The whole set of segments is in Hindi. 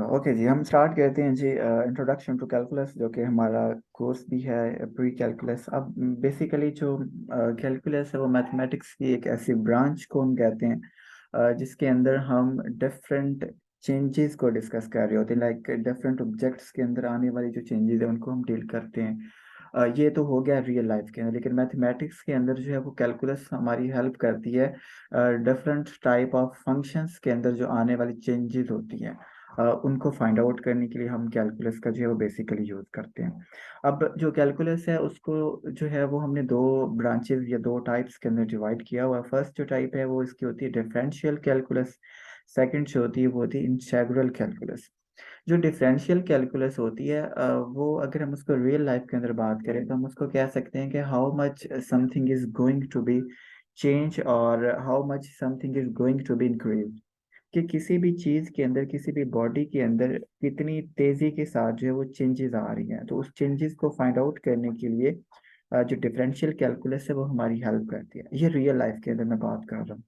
ओके जी, हम स्टार्ट करते हैं जी। इंट्रोडक्शन टू कैलकुलस, जो कि हमारा कोर्स भी है प्री कैलकुलस। अब बेसिकली जो कैलकुलस है वो मैथमेटिक्स की एक ऐसी ब्रांच को हम कहते हैं जिसके अंदर हम डिफरेंट चेंजेस को डिस्कस कर रहे होते हैं। लाइक डिफरेंट ऑब्जेक्ट्स के अंदर आने वाली जो चेंजेस है उनको हम डील करते हैं। ये तो हो गया रियल लाइफ के अंदर, लेकिन मैथमेटिक्स के अंदर जो है वो कैलकुलस हमारी हेल्प करती है डिफरेंट टाइप ऑफ फंक्शंस के अंदर जो आने वाली चेंजेस होती हैं उनको फाइंड आउट करने के लिए हम कैलकुलस का जो है वो बेसिकली यूज़ करते हैं। अब जो कैलकुलस है उसको जो है वो हमने दो ब्रांचेस या दो टाइप्स के अंदर डिवाइड किया हुआ है। फर्स्ट जो टाइप है वो इसकी होती है डिफरेंशियल कैलकुलस। सेकंड जो होती है वो होती है इंटीग्रल कैलकुलस। जो डिफरेंशियल कैलकुलस होती है वो अगर हम उसको रियल लाइफ के अंदर बात करें तो हम उसको कह सकते हैं कि how much something is going to be change और how much something is going to be increase. कि किसी भी चीज़ के अंदर, किसी भी बॉडी के अंदर कितनी तेज़ी के साथ जो है वो चेंजेस आ रही हैं, तो उस चेंजेस को फाइंड आउट करने के लिए जो डिफरेंशियल कैलकुलस है वो हमारी हेल्प करती है। ये रियल लाइफ के अंदर मैं बात कर रहा हूँ।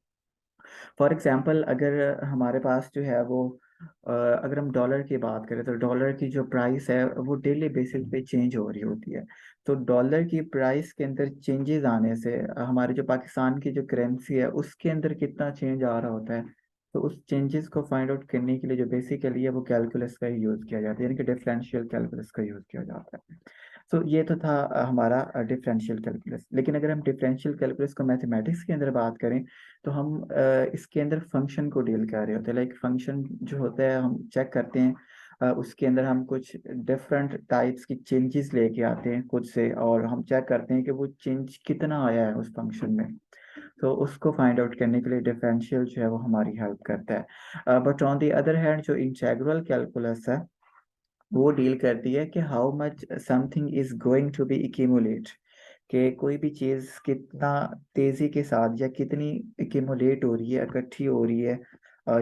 फॉर एग्जांपल अगर हमारे पास जो है वो अगर हम डॉलर की बात करें तो डॉलर की जो प्राइस है वो डेली बेसिस पे चेंज हो रही होती है। तो डॉलर की प्राइस के अंदर चेंजेस आने से हमारे जो पाकिस्तान की जो करेंसी है उसके अंदर कितना चेंज आ रहा होता है। तो उस चेंजेस को फाइंड आउट करने के लिए जो बेसिकली है वो कैलकुलस का ही यूज़ किया जाता है, यानी कि डिफरेंशियल कैलकुलस का यूज़ किया जाता है। तो ये तो था हमारा डिफरेंशियल कैलकुलस। लेकिन अगर हम डिफरेंशियल कैलकुलस को मैथमेटिक्स के अंदर बात करें तो हम इसके अंदर फंक्शन को डील कर रहे होते हैं। लाइक फंक्शन जो होता है हम चेक करते हैं उसके अंदर हम कुछ डिफरेंट टाइप्स की चेंजेस लेके आते हैं खुद से, और हम चेक करते हैं कि वो चेंज कितना आया है उस फंक्शन में। तो उसको फाइंड आउट करने के लिए डिफरेंशियल जो है वो हमारी हेल्प करता है। But on the other hand जो इंटीग्रल कैलकुलस है वो डील करती है कि how much something is going to be accumulate. कि कोई भी चीज़ कितना तेज़ी के साथ या कितनी इक्यूमुलेट हो रही है, इकट्ठी हो रही है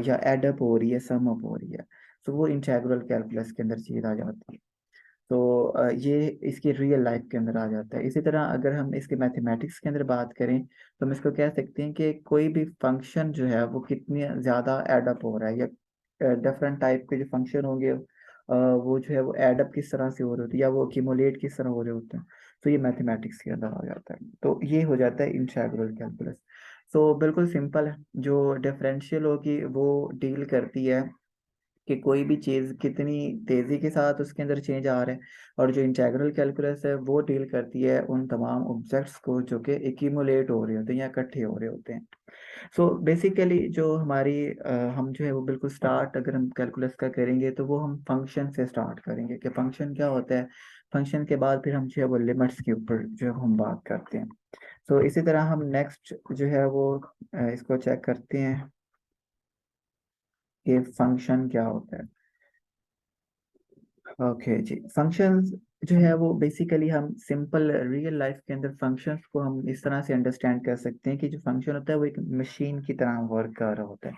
या एडअप हो रही है, सम अप हो रही है। तो वो इंटीग्रल कैलकुलस के अंदर चीज़ आ जाती है। तो ये इसकी रियल लाइफ के अंदर आ जाता है। इसी तरह अगर हम इसके मैथमेटिक्स के अंदर बात करें तो हम इसको कह सकते हैं कि कोई भी फंक्शन जो है वो कितनी ज़्यादा एडअप हो रहा है, या डिफरेंट टाइप के जो फंक्शन होंगे वो जो है वो एडअप किस तरह से हो रहे होते हैं या वो एक्यूमुलेट किस तरह हो रहे होते हैं। तो ये मैथमेटिक्स के अंदर आ जाता है। तो ये हो जाता है इंटीग्रल कैलकुलस। तो बिल्कुल सिंपल है। जो डिफरेंशियल होगी वो डील करती है कि कोई भी चीज़ कितनी तेज़ी के साथ उसके अंदर चेंज आ रहा है, और जो इंटीग्रल कैलकुलस है वो डील करती है उन तमाम ऑब्जेक्ट्स को जो कि एक्यूमुलेट हो रहे होते हैं या इकट्ठे हो रहे होते हैं। सो बेसिकली जो हमारी हम जो है वो बिल्कुल स्टार्ट अगर हम कैलकुलस का करेंगे तो वो हम फंक्शन से स्टार्ट करेंगे कि फंक्शन क्या होता है। फंक्शन के बाद फिर हम जो है वो लिमिट्स के ऊपर जो है हम बात करते हैं। सो इसी तरह हम नेक्स्ट जो है वो इसको चेक करते हैं कि फंक्शन क्या होता है। ओके जी, फंक्शंस जो है वो बेसिकली हम सिंपल रियल लाइफ के अंदर फंक्शंस को हम इस तरह से अंडरस्टैंड कर सकते हैं कि जो फंक्शन होता है वो एक मशीन की तरह वर्क कर रहा होता है।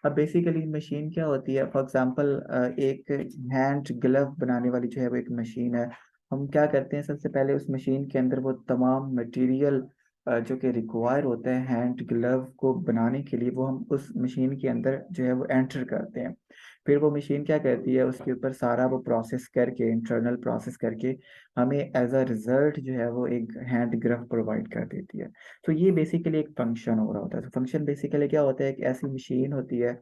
अब बेसिकली मशीन क्या होती है, फॉर एग्जांपल एक हैंड ग्लव बनाने वाली जो है वो एक मशीन है। हम क्या करते हैं, सबसे पहले उस मशीन के अंदर वो तमाम मटेरियल जो कि रिक्वायर होता है हैंड ग्लव को बनाने के लिए, वो हम उस मशीन के अंदर जो है वो एंटर करते हैं। फिर वो मशीन क्या करती है, उसके ऊपर सारा वो प्रोसेस करके, इंटरनल प्रोसेस करके हमें एज अ रिजल्ट जो है वो एक हैंड ग्लव प्रोवाइड कर देती है। तो ये बेसिकली एक फंक्शन हो रहा होता है। तो फंक्शन बेसिकली क्या होता है, एक ऐसी मशीन होती है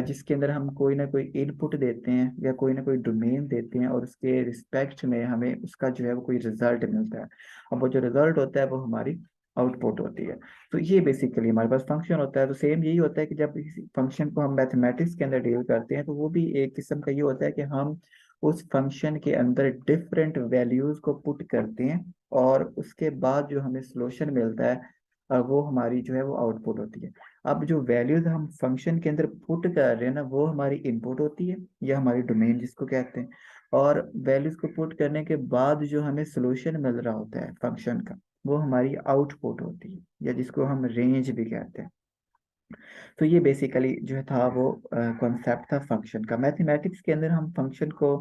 जिसके अंदर हम कोई ना कोई इनपुट देते हैं या कोई ना कोई डोमेन देते हैं, और उसके रिस्पेक्ट में हमें उसका जो है वो कोई रिजल्ट मिलता है। अब वो जो रिजल्ट होता है वो हमारी आउटपुट होती है। तो ये बेसिकली हमारे पास फंक्शन होता है। तो सेम यही होता है कि जब किसी फंक्शन को हम मैथमेटिक्स के अंदर डील करते हैं तो वो भी एक किस्म का ये होता है कि हम उस फंक्शन के अंदर डिफरेंट वैल्यूज को पुट करते हैं, और उसके बाद जो हमें सॉल्यूशन मिलता है वो हमारी जो है वो आउटपुट होती है। अब जो वैल्यूज हम फंक्शन के अंदर पुट कर रहे हैं ना वो हमारी इनपुट होती है या हमारी डोमेन जिसको कहते हैं। और वैल्यूज को पुट करने के बाद जो हमें सॉल्यूशन मिल रहा होता है फंक्शन का, वो हमारी आउटपुट होती है, या जिसको हम रेंज भी कहते हैं। तो ये बेसिकली जो है था वो कॉन्सेप्ट था फंक्शन का। मैथमेटिक्स के अंदर हम फंक्शन को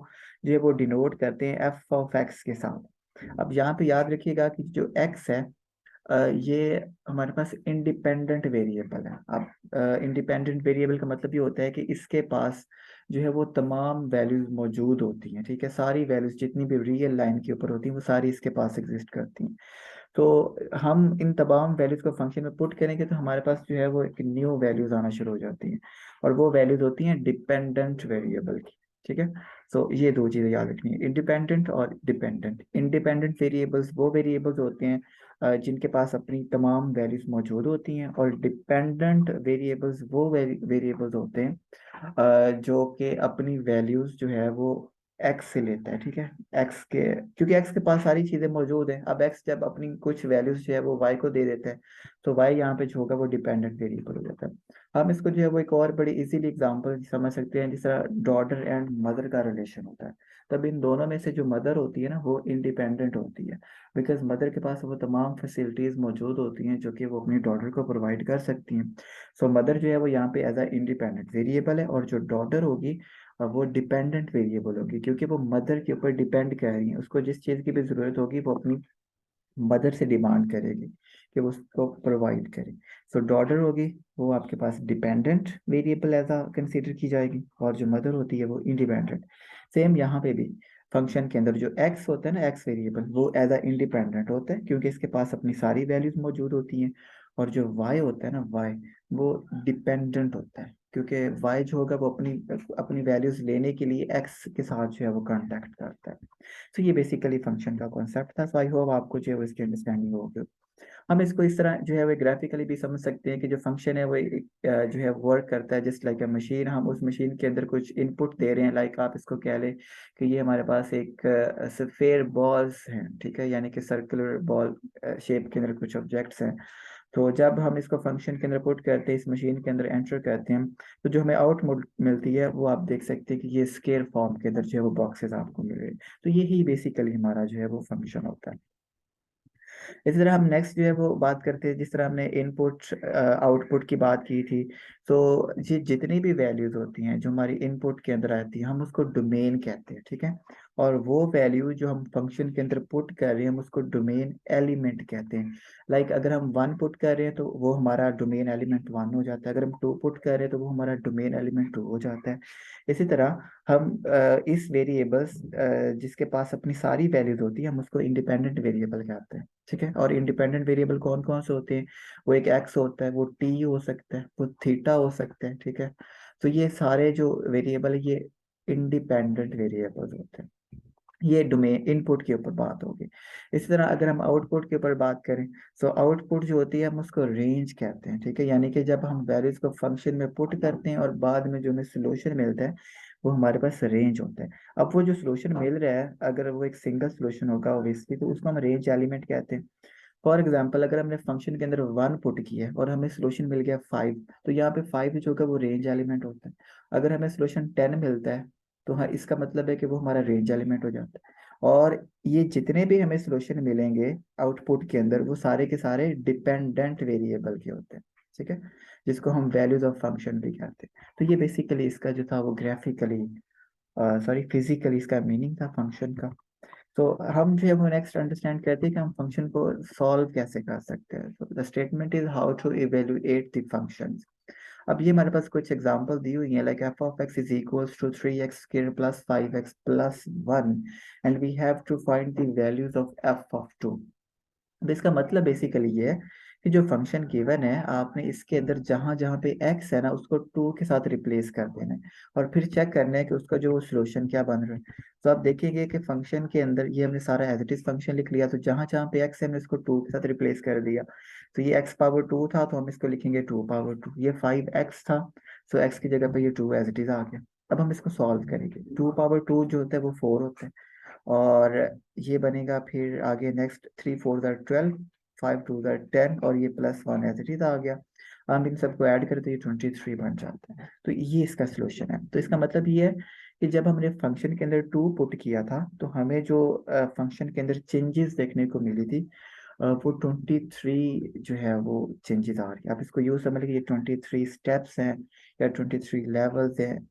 जो है वो डिनोट करते हैं एफ ऑफ एक्स के साथ। अब यहाँ पे याद रखिएगा कि जो एक्स है ये हमारे पास इंडिपेंडेंट वेरिएबल है। अब इंडिपेंडेंट वेरिएबल का मतलब ये होता है कि इसके पास जो है वो तमाम वैल्यूज मौजूद होती हैं, ठीक है, सारी वैल्यूज जितनी भी रियल लाइन के ऊपर होती हैं वो सारी इसके पास एग्जिस्ट करती हैं। तो हम इन तमाम वैल्यूज को फंक्शन में पुट करेंगे तो हमारे पास जो है वो एक न्यू वैल्यूज आना शुरू हो जाती हैं, और वो वैल्यूज होती हैं डिपेंडेंट वेरिएबल की, ठीक है। सो ये दो चीज़ें याद रखनी है, इंडिपेंडेंट और डिपेंडेंट। इंडिपेंडेंट वेरिएबल्स वो वेरिएबल्स होते हैं जिनके पास अपनी तमाम वैल्यूज मौजूद होती हैं, और डिपेंडेंट वेरिएबल्स वो वेरिएबल्स होते हैं जो कि अपनी वैल्यूज जो है वो एक्स से लेता है, ठीक है। एक्स के, क्योंकि एक्स के पास सारी चीजें मौजूद हैं, अब एक्स जब अपनी कुछ वैल्यूज जो है वो वाई को दे देता है तो वाई यहाँ पे जो होगा वो डिपेंडेंट वेरिएबल हो जाता है। हम इसको जो है वो एक और बड़ी इजीली एग्जांपल समझ सकते हैं, जिस तरह डॉटर एंड मदर का रिलेशन होता है। तब इन दोनों में से जो मदर होती है ना वो इंडिपेंडेंट होती है, बिकॉज मदर के पास वो तमाम फैसिलिटीज मौजूद होती हैं जो कि वो अपनी डॉटर को प्रोवाइड कर सकती हैं। सो मदर जो है वो यहाँ पे एज अ इंडिपेंडेंट वेरिएबल है, और जो डॉटर होगी वो डिपेंडेंट वेरिएबल होगी, क्योंकि वो मदर के ऊपर डिपेंड कर रही है, उसको जिस चीज़ की भी ज़रूरत होगी वो अपनी मदर से डिमांड करेगी कि वो उसको प्रोवाइड करे। सो डॉटर होगी वो आपके पास dependent variable as a consider की जाएगी, और जो मदर होती है वो इंडिपेंडेंट। सेम यहाँ पे भी फंक्शन के अंदर जो एक्स होता है ना, एक्स वेरिएबल, वो एज अ इंडिपेंडेंट होता है क्योंकि इसके पास अपनी सारी वैल्यूज मौजूद होती हैं, और जो वाई होता है ना, वाई वो डिपेंडेंट होता है क्योंकि वाई जो होगा वो अपनी अपनी वैल्यूज लेने के लिए एक्स के साथ जो है वो कांटेक्ट करता है। तो ये बेसिकली फंक्शन का कॉन्सेप्ट था। सो आई होप आपको जो है वो इसकी अंडरस्टैंडिंग होगी। हम इसको इस तरह जो है वो ग्राफिकली भी समझ सकते हैं कि जो फंक्शन है वो जो है वर्क करता है जस्ट लाइक अ मशीन। हम उस मशीन के अंदर कुछ इनपुट दे रहे हैं, लाइक आप इसको कह लें कि ये हमारे पास एक सफेयर बॉल्स हैं, ठीक है, यानी कि सर्कुलर बॉल शेप के अंदर कुछ ऑब्जेक्ट्स हैं। तो जब हम इसको फंक्शन के अंदर पुट करते हैं, इस मशीन के अंदर एंटर करते हैं, तो जो हमें आउटपुट मिलती है वो आप देख सकते हैं कि ये स्केयर फॉर्म के अंदर जो है वो बॉक्सेस आपको मिल रहे हैं। तो यही बेसिकली हमारा जो है वो फंक्शन होता है। इसी तरह हम नेक्स्ट जो है वो बात करते हैं, जिस तरह हमने इनपुट आउटपुट की बात की थी। तो ये जितनी भी वैल्यूज होती हैं जो हमारी इनपुट के अंदर आती है हम उसको डोमेन कहते हैं, ठीक है। और वो वैल्यू जो हम फंक्शन के अंदर पुट कर रहे हैं हम उसको डोमेन एलिमेंट कहते हैं। लाइक अगर हम वन पुट कर रहे हैं तो वो हमारा डोमेन एलिमेंट वन हो जाता है, अगर हम टू पुट कर रहे हैं तो वो हमारा डोमेन एलिमेंट टू हो जाता है। इसी तरह हम इस वेरिएबल्स जिसके पास अपनी सारी वैल्यूज होती है हम उसको इंडिपेंडेंट वेरिएबल कहते हैं, ठीक है। और इंडिपेंडेंट वेरिएबल कौन कौन से होते हैं? वो एक एक्स होता है, वो टी हो सकता है, वो थीटा हो सकता है, ठीक है। तो ये सारे जो वेरिएबल है ये इंडिपेंडेंट वेरिएबल्स होते हैं। ये डोमेन इनपुट के ऊपर बात होगी। इसी तरह अगर हम आउटपुट के ऊपर बात करें, तो आउटपुट जो होती है हम उसको रेंज कहते हैं, ठीक है। यानी कि जब हम वैल्यूज को फंक्शन में पुट करते हैं और बाद में जो हमें सोल्यूशन मिलता है वो हमारे पास रेंज होता है। अब वो जो सोल्यूशन मिल रहा है अगर वो एक सिंगल सोल्यूशन होगा ऑब्वियसली तो उसको हम रेंज एलिमेंट कहते हैं। फॉर एग्जाम्पल अगर हमने फंक्शन के अंदर वन पुट किया है और हमें सोल्यूशन मिल गया फाइव, तो यहाँ पे फाइव जो होगा वो रेंज एलिमेंट होता है। अगर हमें सोल्यूशन टेन मिलता है तो हाँ इसका मतलब है कि वो हमारा रेंज एलिमेंट हो जाता है। और ये जितने भी हमें सोल्यूशन मिलेंगे आउटपुट के अंदर वो सारे के सारे डिपेंडेंट वेरिएबल के होते हैं, ठीक है, जिसको हम वैल्यूज ऑफ फंक्शन भी कहते हैं। तो ये बेसिकली इसका जो था वो ग्राफिकली सॉरी फिजिकली इसका मीनिंग था फंक्शन का। तो हम जो है वो नेक्स्ट अंडरस्टैंड करते हैं कि हम फंक्शन को सॉल्व कैसे कर सकते हैं। तो the statement is how to evaluate the functions. अब ये हमारे पास कुछ एग्जांपल दी हुई है, like f of x is equals to 3x square plus 5x plus 1 and we have to find the values of f of 2। अब इसका मतलब बेसिकली ये है कि जो फंक्शन गिवन है आपने इसके अंदर जहां जहां पे x है ना उसको 2 के साथ रिप्लेस कर देना है, और फिर चेक करना है कि उसका जो सोल्यूशन क्या बन रहा है। तो आप देखेंगे कि फंक्शन के अंदर ये हमने सारा एज इट इज फंक्शन लिख लिया, तो जहां जहां पे x है हमने इसको 2 के साथ रिप्लेस कर दिया। तो ये x पावर 2 था तो हम इसको लिखेंगे 2 पावर 2। ये 5x था, सो x की जगह पे ये 2 एज इट इज आ गया। अब हम इसको सॉल्व करेंगे, 2 पावर 2 जो होता है वो 4 होता है, और ये बनेगा फिर आगे नेक्स्ट 3 4 12, 5 2 10, और ये प्लस 1 एज इट इज आ गया। हम इन सबको ऐड करें तो ये 23 बन जाता है। तो ये इसका सोल्यूशन है। तो इसका मतलब ये है कि जब हमने फंक्शन के अंदर 2 पुट किया था तो हमें जो फंक्शन के अंदर चेंजेस देखने को मिली थी वो 23 जो है वो चेंजेस आ रही है। आप इसको यूँ समझ लीजिए ये 23 स्टेप्स हैं या 23 लेवल्स हैं,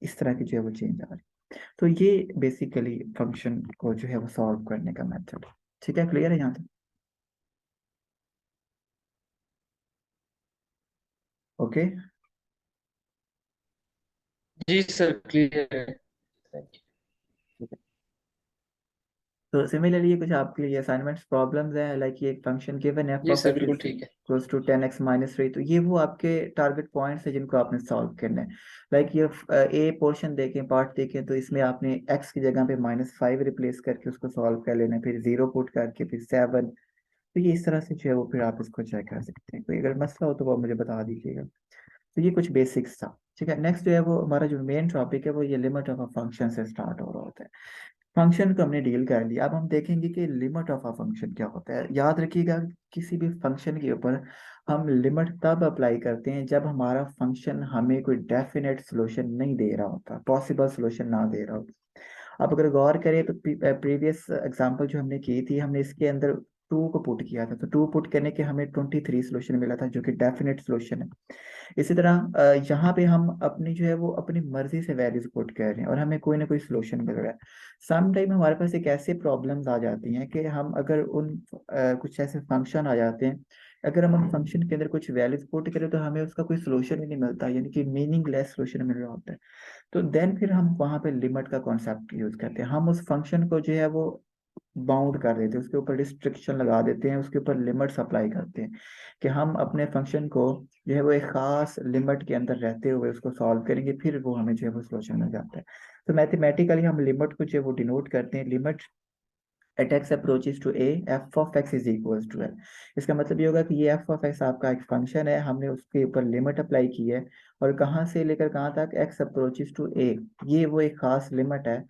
इस तरह की जो है वो चेंज आ रही है। तो ये बेसिकली फंक्शन को जो है वो सॉल्व करने का मेथड। ठीक है, क्लियर है यहाँ तक? ओके। जी सर, क्लियर है। थैंक तो सिमिलरली ये कुछ आपके लिए असाइनमेंट्स प्रॉब्लम्स हैं, लाइक ये एक फंक्शन गिवन है you. G of sir, x बिल्कुल इज ठीक है। क्लोज टू 10x माइनस 3, तो ये वो आपके टारगेट पॉइंट्स है जिनको आपने सॉल्व करना है। लाइक ये ए पोर्शन देखें, पार्ट देखें, तो इसमें आपने x की जगह पे -5 रिप्लेस करके उसको सॉल्व कर लेना है, फिर 0 पुट करके फिर 7। तो ये इस तरह से जो है वो फिर आप इसको चेक कर सकते हैं। कोई अगर मसला हो तो वो मुझे बता दीजिएगा। तो ये कुछ बेसिक्स था। ठीक है, नेक्स्ट जो है वो हमारा जो मेन टॉपिक है वो ये लिमिट ऑफ अ फंक्शन से स्टार्ट हो रहा होता है। फंक्शन को हमने डील कर लिया, अब हम देखेंगे कि लिमिट ऑफ अ फंक्शन क्या होता है। याद रखिएगा, किसी भी फंक्शन के ऊपर हम लिमिट तब अप्लाई करते हैं जब हमारा फंक्शन हमें कोई डेफिनेट सोल्यूशन नहीं दे रहा होता, पॉसिबल सोल्यूशन ना दे रहा होता। आप अगर गौर करें तो प्रीवियस एग्जांपल जो हमने की थी, हमने इसके अंदर 2 को पुट किया था, तो 2 पुट करने के हमें 23 सोल्यूशन मिला था जो कि डेफिनेट सोल्यूशन है। इसी तरह यहाँ पे हम अपनी जो है वो अपनी मर्जी से वैल्यूज पुट कर रहे हैं और हमें कोई ना कोई सोल्यूशन मिल रहा है। सम टाइम हमारे पास एक ऐसे प्रॉब्लम्स आ जाती हैं कि हम अगर कुछ ऐसे फंक्शन आ जाते हैं, अगर हम उन फंक्शन के अंदर कुछ वैल्यूज पुट करें तो हमें उसका कोई सोल्यूशन ही नहीं मिलता, यानी कि मीनिंगलेस सोल्यूशन मिल रहा होता है। तो देन फिर हम वहाँ पे लिमिट का कॉन्सेप्ट यूज करते हैं। हम उस फंक्शन को जो है वो बाउंड कर देते हैं, उसके ऊपर रिस्ट्रिक्शन लगा देते हैं, उसके ऊपर लिमिट्स अप्लाई करते हैं कि हम अपने फंक्शन को जो है वो एक खास लिमिट के अंदर रहते हुए उसको सॉल्व करेंगे, फिर वो हमें जो है वो सोल्यूशन मिल जाता है। तो मैथमेटिकली हम लिमिट को जो है वो डिनोट करते हैं, limit at x approaches to a f of x is equals to l. इसका मतलब ये होगा कि ये एफ ऑफ एक्स आपका एक फंक्शन है, हमने उसके ऊपर लिमिट अप्लाई की है, और कहाँ से लेकर कहाँ तक, एक्स अप्रोचेस टू ए, ये वो एक खास लिमिट है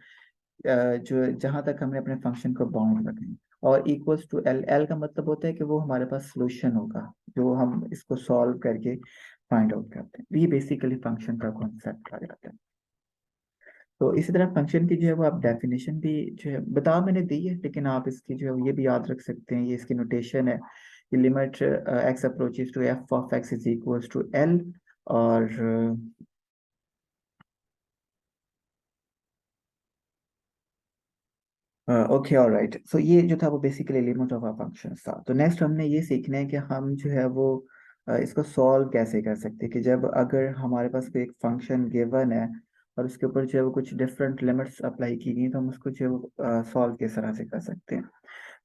जो जहां तक हमने अपने फंक्शन को बाउंड रखना है। और इक्वल्स टू एल, एल का मतलब होता है कि वो हमारे पास सोल्यूशन होगा जो हम इसको सॉल्व करके फाइंड आउट करते हैं। तो ये बेसिकली फंक्शन का कॉन्सेप्ट आ जाता है। तो इसी तरह फंक्शन की जो है वो आप डेफिनेशन भी जो है बता मैंने दी है, लेकिन आप इसकी जो है ये भी याद रख सकते हैं, ये इसकी नोटेशन है कि limit x approaches to f of x is equals to l. और ओके ऑलराइट, सो ये जो था वो basically limit of a function था। तो नेक्स्ट हमने ये सीखना है कि हम जो है वो इसको सॉल्व कैसे कर सकते हैं, कि जब अगर हमारे पास कोई एक फंक्शन गिवन है और उसके ऊपर जो है वो कुछ डिफरेंट लिमिट्स अप्लाई की गई, तो हम उसको जो है वो सॉल्व किस तरह से कर सकते हैं।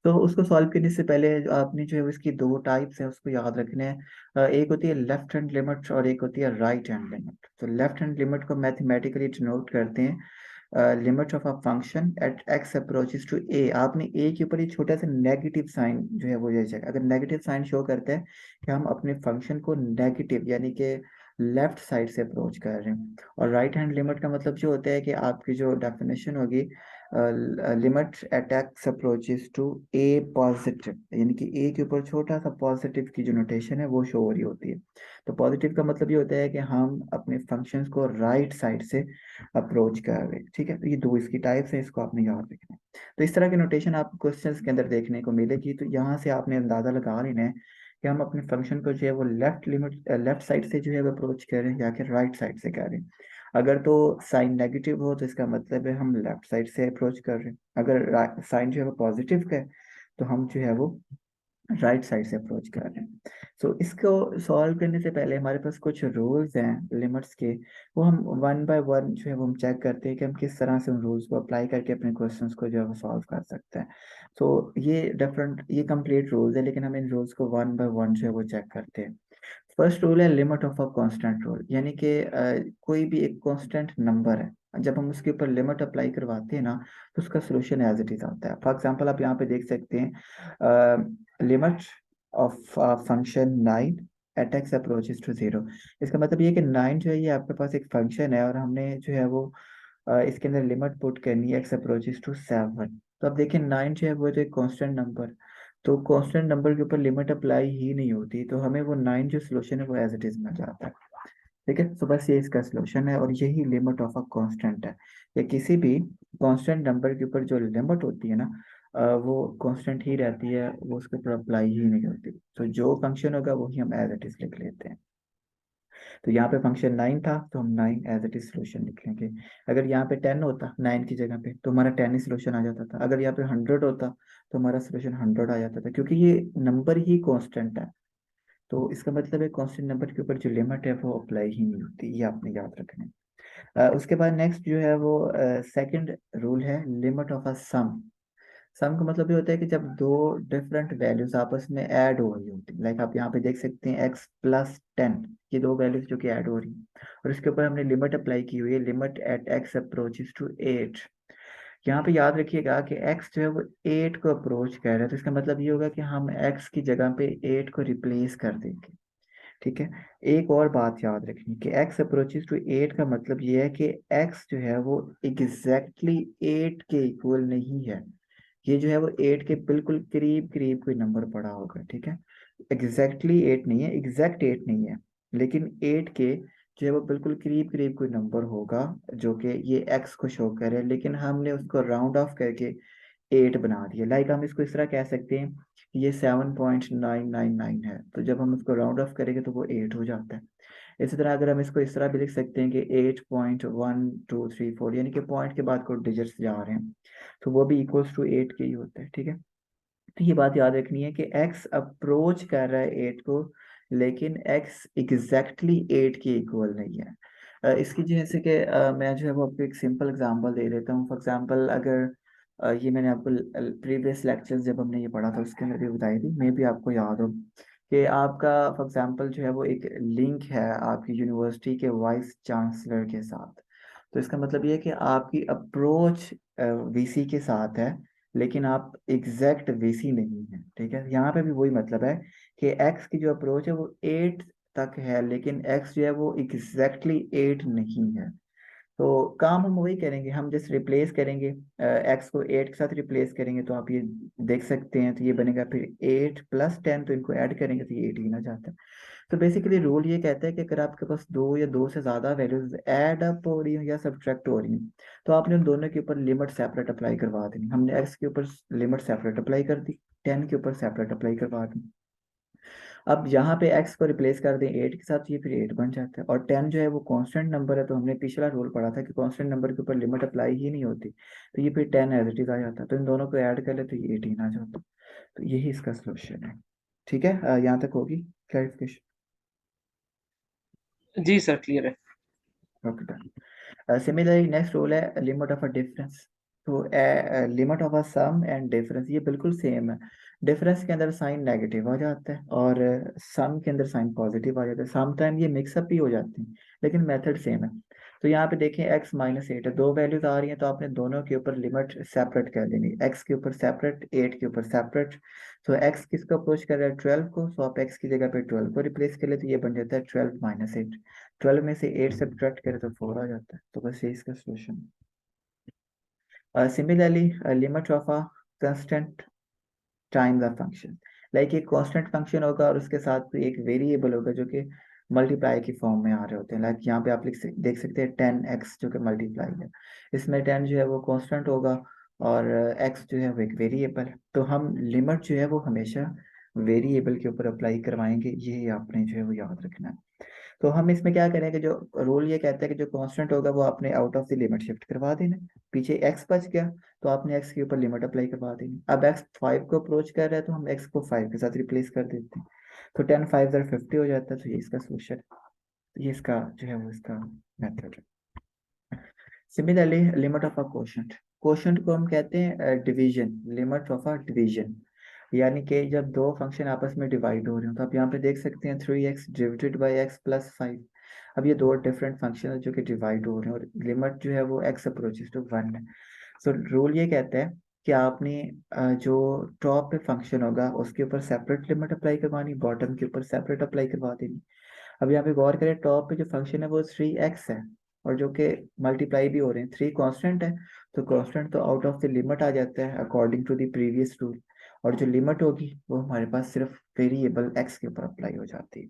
तो उसको सॉल्व करने से पहले जो आपने जो है वो इसकी दो टाइप्स है उसको याद रखने हैं। एक होती है लेफ्ट हैंड लिमिट और एक होती है राइट हैंड लिमिट। तो लेफ्ट हैंड लिमिट को मैथमेटिकली डिनोट करते हैं limit of a function at x approaches to A. आपने ए के ऊपर ये छोटा सा नेगेटिव साइन जो है वो ये चेक, अगर नेगेटिव साइन शो करता है कि हम अपने फंक्शन को नेगेटिव यानी कि लेफ्ट साइड से अप्रोच कर रहे हैं। और राइट हैंड लिमिट का मतलब जो होता है कि आपकी जो डेफिनेशन होगी, limit at x approaches to a positive, यानी कि ए के ऊपर छोटा सा पॉजिटिव की जो नोटेशन है वो शो हो रही होती है। तो पॉजिटिव का मतलब ये होता है कि हम अपने फंक्शंस को राइट साइड से अप्रोच कर रहे हैं। ठीक है, तो ये दो इसकी टाइप्स है, इसको आपने याद रखना है। तो इस तरह की नोटेशन आपको क्वेश्चंस के अंदर देखने को मिलेगी, तो यहाँ से आपने अंदाजा लगा लेना है कि हम अपने फंक्शन को जो है वो लेफ्ट साइड से जो है वो अप्रोच कर रहे हैं या फिर राइट साइड से कर रहे हैं। अगर तो साइन नेगेटिव हो तो इसका मतलब है हम लेफ्ट साइड से अप्रोच कर रहे हैं, अगर साइन जो है वो पॉजिटिव का है तो हम जो है वो राइट साइड से अप्रोच कर रहे हैं। सो इसको सॉल्व करने से पहले हमारे पास कुछ रूल्स हैं लिमिट्स के, वो हम वन बाय वन जो है वो हम चेक करते हैं कि हम किस तरह से उन रूल्स को अप्लाई करके अपने क्वेश्चंस को जो है वो सॉल्व कर सकते हैं। तो ये कंप्लीट रूल्स है, लेकिन हम इन रूल्स को वन बाय वन जो है वो चेक करते हैं। फर्स्ट रूल है limit of a constant rule, यानी कि कोई भी एक कांस्टेंट नंबर है, जब हम उसके ऊपर लिमिट अप्लाई करवाते हैं ना तो उसका सोल्यूशन एज इट इज आता है। फॉर एग्जांपल आप यहाँ पे देख सकते हैं limit of function 9 at x approaches to 0। इसका मतलब ये है कि 9 जो है ये आपके पास एक फंक्शन है और हमने जो है वो इसके अंदर लिमिट पुट करनी है एक्स अप्रोचेस टू 7। तो अब देखिए 9 जो है वो तो एक कांस्टेंट नंबर, तो कांस्टेंट नंबर के ऊपर लिमिट अप्लाई ही नहीं होती, तो हमें वो 9 जो सोल्यूशन है वो एज इट इज मिल जाता है। ठीक है, तो बस ये इसका सोल्यूशन है और यही लिमिट ऑफ अ कांस्टेंट है। या किसी भी कांस्टेंट नंबर के ऊपर जो लिमिट होती है ना, वो कांस्टेंट ही रहती है, वो उसके ऊपर अप्लाई ही नहीं होती। तो जो फंक्शन होगा वही हम एज इट इज लिख लेते हैं। तो यहाँ पे फंक्शन 9 था तो हम 9 एज इट इज सोल्यूशन लिख लेंगे। अगर यहाँ पे 10 होता 9 की जगह पे तो हमारा 10 ही सोल्यूशन आ जाता था। अगर यहाँ पे 100 होता तो हमारा सोल्यूशन 100 आ जाता था, क्योंकि ये नंबर ही कांस्टेंट है। तो इसका मतलब है कांस्टेंट नंबर के ऊपर जो लिमिट है वो अप्लाई ही नहीं होती, ये आपने याद रखना है। उसके बाद नेक्स्ट जो है वो सेकंड रूल है लिमिट ऑफ अ सम। सम का मतलब ये होता है कि जब दो डिफरेंट वैल्यूज आपस में ऐड हो रही होती है, लाइक आप यहाँ पे देख सकते हैं x+10, ये दो वैल्यूज जो कि ऐड हो रही हैं और इसके ऊपर हमने लिमिट अप्लाई की हुई है, limit at x approaches to 8। यहाँ पे याद रखिएगा कि x जो है वो 8 को अप्रोच कर रहा है, तो इसका मतलब ये होगा कि हम x की जगह पे 8 को रिप्लेस कर देंगे। ठीक है। एक और बात याद रखनी कि x अप्रोचेस टू 8 का मतलब ये है कि x जो है वो एग्जैक्टली 8 के इक्वल नहीं है। ये जो है वो 8 के बिल्कुल करीब करीब कोई नंबर पड़ा होगा। ठीक है। एग्जैक्टली 8 नहीं है, एग्जैक्ट 8 नहीं है, लेकिन 8 के जो है वो बिल्कुल करीब करीब कोई नंबर होगा जो कि ये x को शो करे, लेकिन हमने उसको राउंड ऑफ करके 8 बना दिया। लाइक हम इसको इस तरह कह सकते हैं कि ये 7.999 है, तो जब हम उसको राउंड ऑफ करेंगे तो वो 8 हो जाता है। इसी तरह अगर हम इसको इस तरह भी लिख सकते हैं कि 8.1234, यानी कि पॉइंट के बाद कोई डिजिट्स जा रहे हैं, तो वो भी इक्वल्स टू 8 के ही होता है। ठीक है। तो ये बात याद रखनी है कि x अप्रोच कर रहा है 8 को, लेकिन x एग्जैक्टली 8 के इक्वल नहीं है। इसकी जैसे कि मैं जो है वो आपको एक सिंपल एग्जांपल दे देता हूँ। फॉर एग्जांपल अगर ये मैंने आपको प्रीवियस लेक्चर्स जब हमने ये पढ़ा था उसके अंदर भी बताई थी, मे भी आपको याद हो कि आपका फॉर एग्जांपल जो है वो एक लिंक है आपकी यूनिवर्सिटी के वाइस चांसलर के साथ। तो इसका मतलब ये है कि आपकी अप्रोच वीसी के साथ है, लेकिन आप एग्जैक्ट वीसी नहीं है। ठीक है। यहाँ पे भी वही मतलब है कि एक्स की जो अप्रोच है वो 8 तक है, लेकिन एक्स जो है वो एग्जैक्टली 8 नहीं है। तो काम हम वही करेंगे, हम जस्ट रिप्लेस करेंगे, एक्स को 8 के साथ रिप्लेस करेंगे, तो आप ये देख सकते हैं, तो ये बनेगा फिर 8+10, तो इनको ऐड करेंगे तो ये 8 ही ना जाता है। तो बेसिकली रूल ये कहता है कि अगर आपके पास दो या दो से ज्यादा वैल्यूज ऐड अप हो रही हो या सब्ट्रैक्ट हो रही हो, तो आपने उन दोनों के ऊपर लिमिट सेपरेट अप्लाई करवा देनी। हमने एक्स के ऊपर लिमिट सेपरेट अप्लाई कर दी, 10 के ऊपर सेपरेट अप्लाई करवा दी। अब यहाँ पे x को रिप्लेस कर दें 8 के साथ, ये फिर 8 बन जाता है। और 10 जो है वो कांस्टेंट नंबर है, तो हमने पिछला रूल पढ़ा था कि कांस्टेंट नंबर के ऊपर लिमिट अप्लाई ही नहीं होती, तो ये फिर 10 एज इट इज आ जाता है। तो इन दोनों को ऐड कर ले तो ये 18 आ जाता है। तो यही इसका सोल्यूशन है। ठीक है। यहाँ तक होगी क्लैरिफिकेशन? जी सर, क्लियर है। Okay done. Similarly next rule है लिमिट ऑफ अ डिफरेंस। तो limit of a sum and difference ये बिल्कुल सेम है। डिफरेंस के अंदर साइन नेगेटिव आ जाता है और सम के अंदर साइन पॉजिटिव आ जाता है। सम टाइम ये मिक्सअप भी हो जाते हैं, लेकिन मेथड सेम है। तो यहाँ पे देखें x-8 है, दो वैल्यूज आ रही हैं, तो आपने दोनों के ऊपर लिमिट सेपरेट कर देनी, x के ऊपर सेपरेट, 8 के ऊपर सेपरेट। तो x किसको अप्रोच कर रहा है? 12 को, तो आप x की जगह पे 12 को रिप्लेस कर ले, तो ये बन जाता है 12-8। 12 में से 8 सब्ट्रैक्ट करें तो 4 आ जाता है। तो बस ये इसका सोल्यूशन है। Similarly limit of a constant time the function, like एक कांस्टेंट फंक्शन होगा और उसके साथ कोई एक वेरिएबल होगा जो कि मल्टीप्लाई की फॉर्म में आ रहे होते हैं। लाइक यहाँ पे आप देख सकते हैं 10x जो कि मल्टीप्लाई है, इसमें 10 जो है वो कांस्टेंट होगा और x जो है वो एक वेरिएबल है। तो हम लिमिट जो है वो हमेशा वेरिएबल के ऊपर अप्लाई करवाएंगे, ये आपने जो है वो याद रखना है। तो हम इसमें क्या करेंगे, जो रूल ये कहता है कि जो कांस्टेंट होगा वो आपने out of the limit shift करवा देना। पीछे एक्स बच गया, तो आपने एक्स के ऊपर लिमिट अप्लाई करवा देनी। अब एक्स 5 को अप्रोच कर रहा है, तो हम एक्स को 5 के साथ रिप्लेस कर देते हैं। तो 10 5 50 हो जाता है। तो ये इसका सोल्यूशन है। तो ये इसका जो है वो इसका मेथड है। Similarly limit of a quotient, quotient को हम कहते हैं division, limit of a division, यानी कि जब दो फंक्शन आपस में डिवाइड हो रहे हो, तो आप यहाँ पे देख सकते हैं 3x डिवाइडेड बाई x+5। अब ये दो डिफरेंट फंक्शन है जो कि डिवाइड हो रहे हैं और लिमिट जो है वो x अप्रोचेस टू 1 है। सो रूल ये कहता है कि आपने जो टॉप पे फंक्शन होगा उसके ऊपर सेपरेट लिमिट अप्लाई करवानी, बॉटम के ऊपर सेपरेट अप्लाई करवा देनी। अब यहाँ पे गौर करें, टॉप पे जो फंक्शन है वो 3x है और जो कि मल्टीप्लाई भी हो रहे हैं, 3 कांस्टेंट है, तो कांस्टेंट तो आउट ऑफ द लिमिट आ जाता है according to the previous rule. और जो लिमिट होगी वो हमारे पास सिर्फ वेरिएबल x के ऊपर अप्लाई हो जाती है।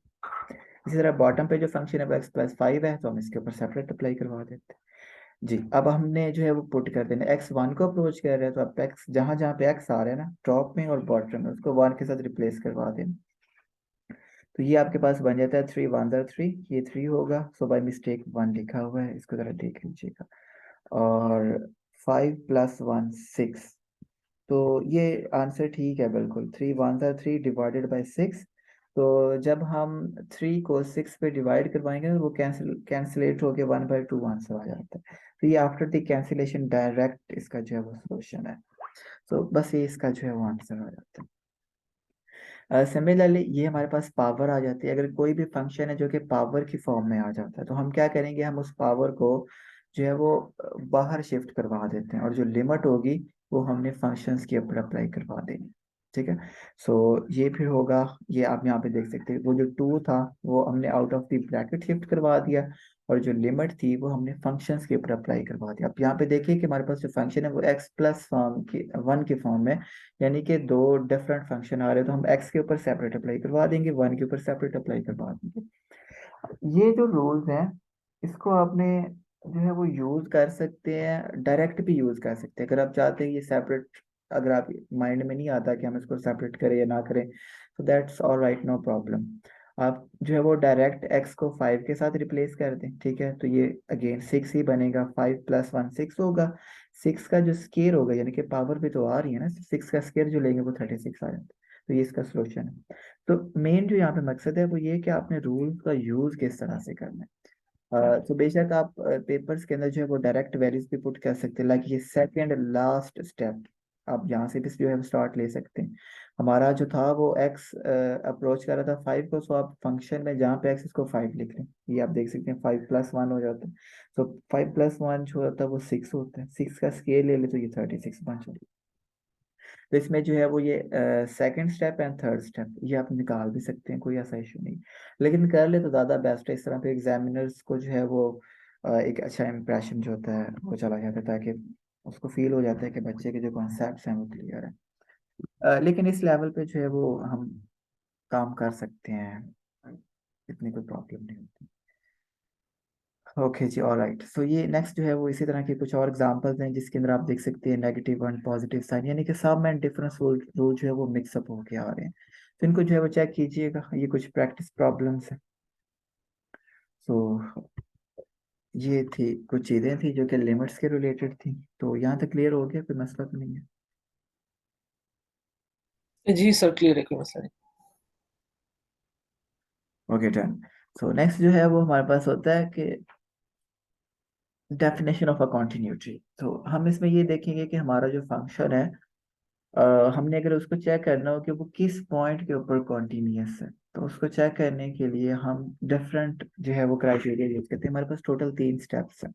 इसी तरह बॉटम पे जो फंक्शन है वो x+5 है, तो हम इसके ऊपर सेपरेट अप्लाई करवा देते हैं। जी, अब हमने जो है वो पुट कर देना, x1 को अप्रोच कर रहे हैं, तो अब x जहां जहां पे x आ रहा है ना टॉप में और बॉटम में, उसको 1 के साथ रिप्लेस करवा देना। तो ये आपके पास बन जाता है 3 1 3, ये 3 होगा, सो बाय मिस्टेक 1 लिखा हुआ है, इसको जरा देख लीजिएगा। और 5 + 1 6, तो ये आंसर ठीक है बिल्कुल, 3 1 3 डिवाइडेड बाई 6। तो जब हम 3 cos 6 पे डिवाइड करवाएंगे तो वो कैंसिलेट होके 1/2 आंसर आ जाता है। तो ये आफ्टर द कैंसिलेशन डायरेक्ट इसका जो है वो सोल्यूशन है। तो बस ये इसका जो है वो आंसर आ जाता है। सिमिलरली ये हमारे पास पावर आ जाती है। अगर कोई भी फंक्शन है जो कि पावर की फॉर्म में आ जाता है तो हम क्या करेंगे, हम उस पावर को जो है वो बाहर शिफ्ट करवा देते हैं, और जो लिमिट होगी वो हमने फंक्शंस के ऊपर अप्लाई करवा देनी। ठीक है। सो ये फिर होगा, ये आप यहाँ पे देख सकते हैं, वो जो 2 था वो हमने out of the bracket shift करवा दिया, और जो लिमिट थी वो हमने फंक्शंस के ऊपर अप्लाई करवा दिया। अब यहाँ पे देखिए कि हमारे पास जो फंक्शन है वो एक्स प्लस फॉर्म की 1 की फॉर्म में, यानी कि 2 डिफरेंट फंक्शन आ रहे हैं, तो हम एक्स के ऊपर सेपरेट अप्लाई करवा देंगे, 1 के ऊपर सेपरेट अप्लाई करवा देंगे। ये जो रूल्स हैं इसको आपने जो है वो यूज कर सकते हैं, डायरेक्ट भी यूज कर सकते हैं। अगर आप चाहते हैं ये सेपरेट, अगर आप माइंड में नहीं आता कि हम इसको सेपरेट करें या ना करें, तो that's all right, no problem. आप जो है वो डायरेक्ट एक्स को 5 के साथ रिप्लेस कर दें। ठीक है, तो ये अगेन 6 ही बनेगा, 5 + 1 6 होगा। 6 का जो स्केयर होगा, यानी कि पावर भी तो आ रही है ना, 6 का स्केयर जो लेंगे वो 36 आ जाता है। तो ये इसका सोल्यूशन है। तो मेन जो यहाँ पे मकसद है वो ये कि आपने रूल का यूज किस तरह से करना है। तो बेशक आप पेपर्स के अंदर जो है वो डायरेक्ट वैल्यूज भी पुट कर सकते हैं, लाइक ये सेकंड लास्ट स्टेप, आप यहाँ से भी जो है स्टार्ट ले सकते हैं। हमारा जो था वो एक्स अप्रोच कर रहा था 5 को, सो आप फंक्शन में जहाँ पे एक्स इसको 5 लिख लें। ये आप देख सकते हैं 5 + 1 हो जाता है। तो 5 + 1 जो होता है वो 6 होता है, 6 का स्केल ले ले तो ये 36 बन जाता है। तो इसमें जो है वो ये second step and third step ये आप निकाल भी सकते हैं, कोई ऐसा इशू नहीं। लेकिन कर ले तो ज़्यादा बेस्ट है, इस तरह पे एग्जामिनर्स को जो है वो एक अच्छा इंप्रेशन जो होता है वो चला जाता है, ताकि उसको फील हो जाता है कि बच्चे के जो कॉन्सेप्ट्स हैं वो क्लियर है। लेकिन इस लेवल पे जो है वो हम काम कर सकते हैं, इतनी कोई प्रॉब्लम नहीं होती। ओके जी, ऑल राइट। सो ये नेक्स्ट जो है वो इसी तरह के कुछ और एग्जांपल्स हैं जिसके अंदर आप देख सकते हैं नेगेटिव एंड पॉजिटिव साइन, यानी कि सब में डिफरेंस रूल रूल जो है वो मिक्सअप होके आ रहे हैं। तो इनको जो है वो चेक कीजिएगा, ये कुछ प्रैक्टिस प्रॉब्लम्स हैं। सो ये थी कुछ चीज़ें थी जो कि लिमिट्स के रिलेटेड थी। तो यहाँ तक क्लियर हो गया, कोई मसला तो नहीं है? जी सर, क्लियर है, कोई मसला नहीं। Okay done. सो नेक्स्ट जो है वो हमारे पास होता है कि डेफिनेशन ऑफ अ कॉन्टिन्यूटी। तो हम इसमें ये देखेंगे कि हमारा जो फंक्शन है, हमने अगर उसको चेक करना हो कि वो किस पॉइंट के ऊपर कॉन्टिन्यूस है, तो उसको चेक करने के लिए हम डिफरेंट जो है वो क्राइटेरिया यूज करते हैं। हमारे पास टोटल 3 स्टेप्स हैं।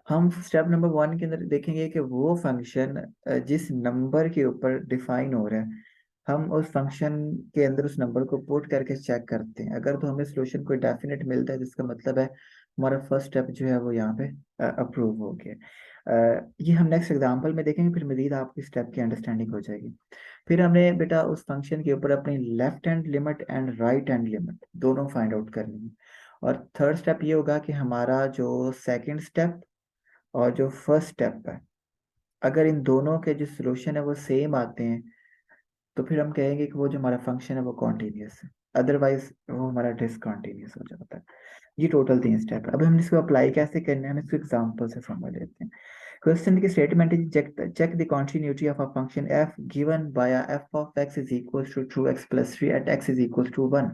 हम स्टेप नंबर 1 के अंदर देखेंगे कि वो फंक्शन जिस नंबर के ऊपर डिफाइन हो रहा है, हम उस फंक्शन के अंदर उस नंबर को पुट करके चेक करते हैं। अगर तो हमें सोल्यूशन कोई डेफिनेट मिलता है, जिसका मतलब है हमारा फर्स्ट स्टेप जो है वो यहाँ पे अप्रूव हो गया। ये हम नेक्स्ट एग्जांपल में देखेंगे, फिर मजीद आपकी स्टेप की अंडरस्टैंडिंग हो जाएगी। फिर हमने बेटा उस फंक्शन के ऊपर अपनी left hand limit and right hand limit दोनों फाइंड आउट करनी है। और थर्ड स्टेप ये होगा कि हमारा जो सेकंड स्टेप और जो फर्स्ट स्टेप है, अगर इन दोनों के जो सोल्यूशन है वो सेम आते हैं, तो फिर हम कहेंगे कि वो जो हमारा फंक्शन है वो कॉन्टिन्यूस है, अदरवाइज वो हमारा डिसकॉन्टिन्यूस हो जाता है। ये टोटल 3 स्टेप है। अब हम इसको अप्लाई कैसे करना है, हम इसको एग्जांपल से समझ लेते हैं। क्वेश्चन की स्टेटमेंट है, check the continuity of a function f given by a f of x is equals to 2x plus 3 at x is equals to 1।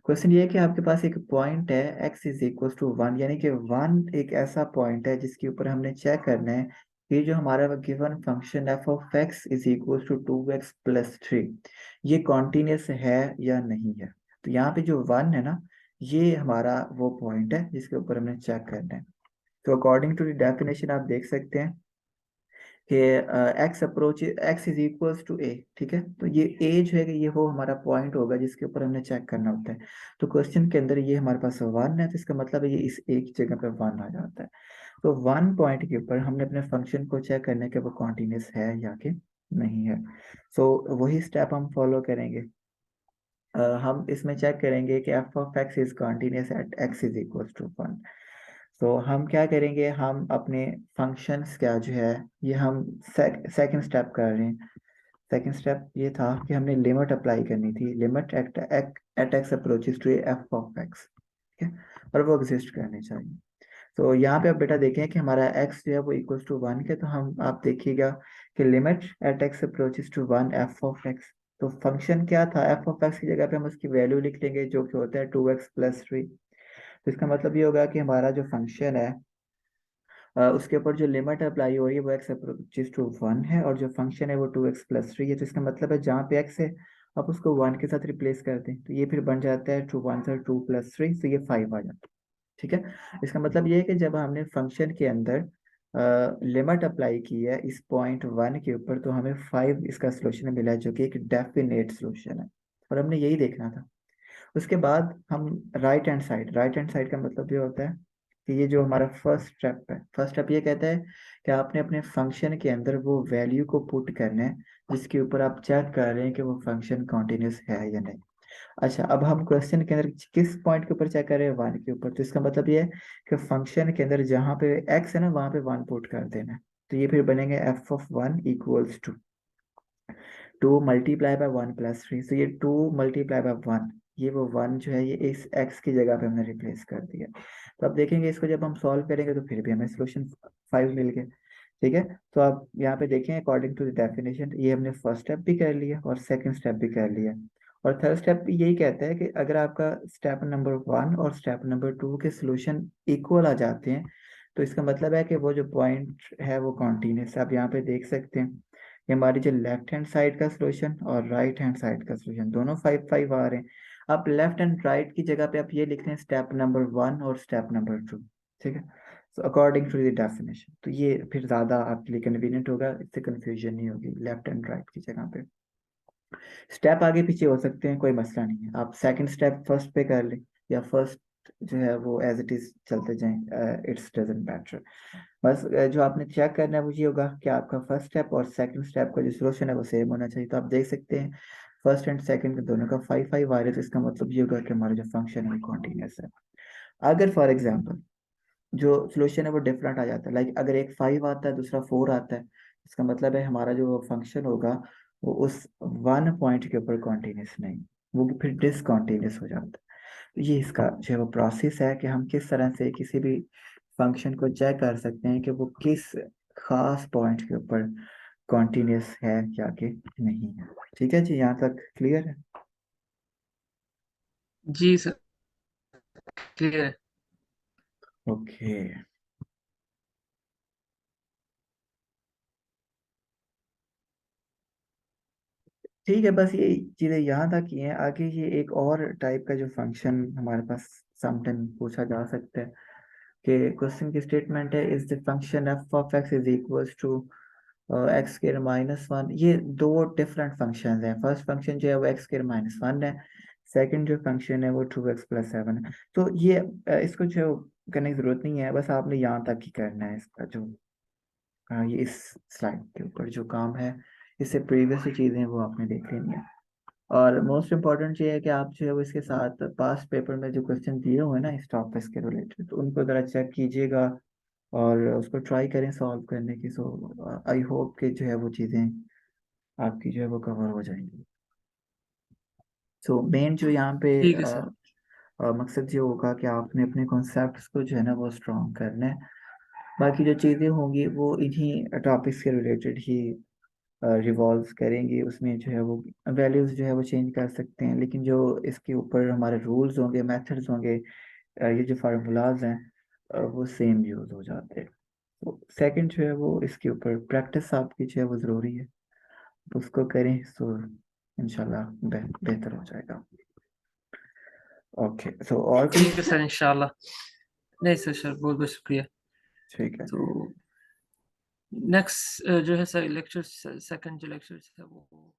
Question ये है कि आपके पास एक पॉइंट है x इज इक्वल टू 1, यानी कि 1 एक ऐसा पॉइंट है जिसके ऊपर हमने चेक करना है कि जो हमारा given function f of x is equal to 2x plus 3 ये कॉन्टिन्यूस है या नहीं है। तो यहाँ पे जो 1 है ना, ये हमारा वो पॉइंट है जिसके ऊपर हमने चेक करना है। तो अकॉर्डिंग टू द डेफिनेशन आप देख सकते हैं कि x approach x is equals to a. ठीक है, तो ये ए जो है कि ये वो हमारा पॉइंट होगा जिसके ऊपर हमने चेक करना होता है। तो क्वेश्चन के अंदर ये हमारे पास 1 है, तो इसका मतलब है ये इस एक जगह पे 1 आ जाता है। तो 1 पॉइंट के ऊपर हमने अपने फंक्शन को चेक करने के वो कॉन्टिन्यूस है या कि नहीं है। सो वही स्टेप हम फॉलो करेंगे। हम इसमें चेक करेंगे कि f of x is continuous at x is equal to 1। तो हम क्या करेंगे, हम अपने फंक्शंस का जो है ये हम सेकंड स्टेप कर रहे हैं। सेकंड स्टेप ये था कि हमने लिमिट अप्लाई करनी थी, limit at x approaches to f of x. ठीक है, और वो एग्जिस्ट करनी चाहिए। तो यहाँ पे आप बेटा देखें कि हमारा x जो है वो इक्वल टू 1 के, तो हम आप देखिएगा कि limit at x approaches to 1 f of x. तो फंक्शन क्या था, एफ ऑफ एक्स की जगह पे हम उसकी वैल्यू लिख लेंगे जो कि होता है 2x+3। तो इसका मतलब ये होगा कि हमारा जो फंक्शन है उसके ऊपर जो लिमिट अप्लाई हो रही है वो x अप्रोचेस टू 1 है, और जो फंक्शन है वो 2x+3 है। तो इसका मतलब है जहाँ पे x है आप उसको 1 के साथ रिप्लेस कर दें, तो ये फिर बन जाता है 2 1 2 + 3, तो ये 5 आ जाता है। ठीक है, इसका मतलब ये है कि जब हमने फंक्शन के अंदर लिमिट अप्लाई की है इस पॉइंट 1 के ऊपर, तो हमें 5 इसका सोल्यूशन मिला है जो कि एक डेफिनेट सोल्यूशन है, और हमने यही देखना था। उसके बाद हम राइट हैंड साइड का मतलब ये होता है कि ये जो हमारा फर्स्ट स्टेप है, फर्स्ट स्टेप ये कहता है कि आपने अपने फंक्शन के अंदर वो वैल्यू को पुट करना है जिसके ऊपर आप चेक कर रहे हैं कि वो फंक्शन कॉन्टिन्यूस है या नहीं। अच्छा, अब हम क्वेश्चन के अंदर किस पॉइंट के ऊपर चेक कर रहे हैं, 1 के ऊपर। तो इसका मतलब ये है कि फंक्शन के अंदर जहाँ पे x है ना वहाँ पे 1 पुट कर देना है। तो ये फिर बनेंगे f(1) = 2 × 1 + 3। तो ये 2 × 1, ये वो 1 जो है ये इस x की जगह पे हमने रिप्लेस कर दिया। तो अब देखेंगे इसको जब हम सॉल्व करेंगे तो फिर भी हमें सोल्यूशन 5 मिल गया। ठीक है, तो आप यहाँ पे देखें अकॉर्डिंग टू द डेफिनेशन ये हमने फर्स्ट स्टेप भी कर लिया और सेकंड स्टेप भी कर लिया, और थर्ड स्टेप भी यही कहता है कि अगर आपका स्टेप नंबर 1 और स्टेप नंबर 2 के सोल्यूशन इक्वल आ जाते हैं तो इसका मतलब है कि वो जो पॉइंट है वो कॉन्टिन्यूस है। आप यहाँ पे देख सकते हैं कि हमारी जो लेफ्ट हैंड साइड का सोल्यूशन और राइट हैंड साइड का सोल्यूशन दोनों 5 5 आ रहे हैं। आप लेफ्ट एंड राइट की जगह पे आप ये लिख लें स्टेप नंबर 1 और स्टेप नंबर 2। ठीक है, so according to the definition, तो ये फिर ज़्यादा आपके लिए कन्वीनियंट होगा, इससे कंफ्यूजन नहीं होगी लेफ्ट एंड राइट की जगह पे। स्टेप आगे पीछे हो सकते हैं, कोई मसला नहीं है, आप सेकंड स्टेप फर्स्ट पे कर लें या फर्स्ट जो है वो एज इट इज चलते जाएं, इट्स डजंट मैटर। बस जो आपने चेक करना है वो ये होगा कि आपका फर्स्ट स्टेप और सेकंड स्टेप का जो सोल्यूशन है वो सेम होना चाहिए। तो आप देख सकते हैं फर्स्ट एंड सेकंड दोनों का 5 5 आ रहा है, तो इसका मतलब ये होगा कि हमारा जो फंक्शन है वो कॉन्टिन्यूस है। अगर फॉर एग्जाम्पल जो सोल्यूशन है वो डिफरेंट आ जाता है, लाइक अगर एक 5 आता है दूसरा 4 आता है, इसका मतलब है हमारा जो फंक्शन होगा वो उस 1 पॉइंट के ऊपर कॉन्टिन्यूस नहीं, वो फिर डिसकॉन्टिन्यूस हो जाता है। तो ये इसका जो है वो प्रोसेस है कि हम किस तरह से किसी भी फंक्शन को चेक कर सकते हैं कि वो किस खास पॉइंट के ऊपर कॉन्टिन्यूस है या कि नहीं है। ठीक है जी, यहाँ तक क्लियर है? जी सर, क्लियर है। ओके, ठीक है, बस ये चीज़ें यहाँ तक ही हैं। आगे ये एक और टाइप का जो फंक्शन हमारे पास समटाइम पूछा जा सकता है कि क्वेश्चन की स्टेटमेंट है is the function f of x is equals to x² - 1। ये दो डिफरेंट फंक्शन हैं। फर्स्ट फंक्शन जो है वो x² - 1 है, सेकंड जो फंक्शन है वो 2x+7 है। तो ये इसको जो करने की जरूरत नहीं है, बस आपने यहाँ तक ही करना है। इसका जो ये इस स्लाइड के ऊपर जो काम है, इससे प्रीवियस जो चीज़ें हैं वो आपने देख लेनी है। और मोस्ट इम्पॉर्टेंट ये है कि आप जो है वो इसके साथ पास्ट पेपर में जो क्वेश्चन दिए हुए हैं ना इस टॉपिक के रिलेटेड, तो उनको ज़रा चेक कीजिएगा और उसको ट्राई करें सॉल्व करने की। सो आई होप कि जो है वो चीज़ें आपकी जो है वो कवर हो जाएंगी। सो मेन जो यहाँ पे ठीक है सर। मकसद ये होगा कि आपने अपने कॉन्सेप्ट्स को जो है ना वो स्ट्रॉन्ग करना है। बाकी जो चीज़ें होंगी वो इन्हीं टॉपिक्स के रिलेटेड ही रिवॉल्व करेंगी। उसमें जो है वो वैल्यूज़ जो है वो चेंज कर सकते हैं, लेकिन जो इसके ऊपर हमारे रूल्स होंगे, मेथड्स होंगे, ये जो फार्मूलाज हैं वो सेम यूज़ हो जाते हैं। तो सेकंड जो है वो इसके ऊपर प्रैक्टिस आपकी जो है वो ज़रूरी है, तो उसको करें तो इंशाल्लाह बेहतर हो जाएगा। ओके, सो और ठीक है कुछ? सर, इंशाल्लाह। नहीं सर, सर बहुत बहुत शुक्रिया। ठीक है। तो नेक्स्ट जो है सर लेक्चर, सेकंड जो लेक्चर है वो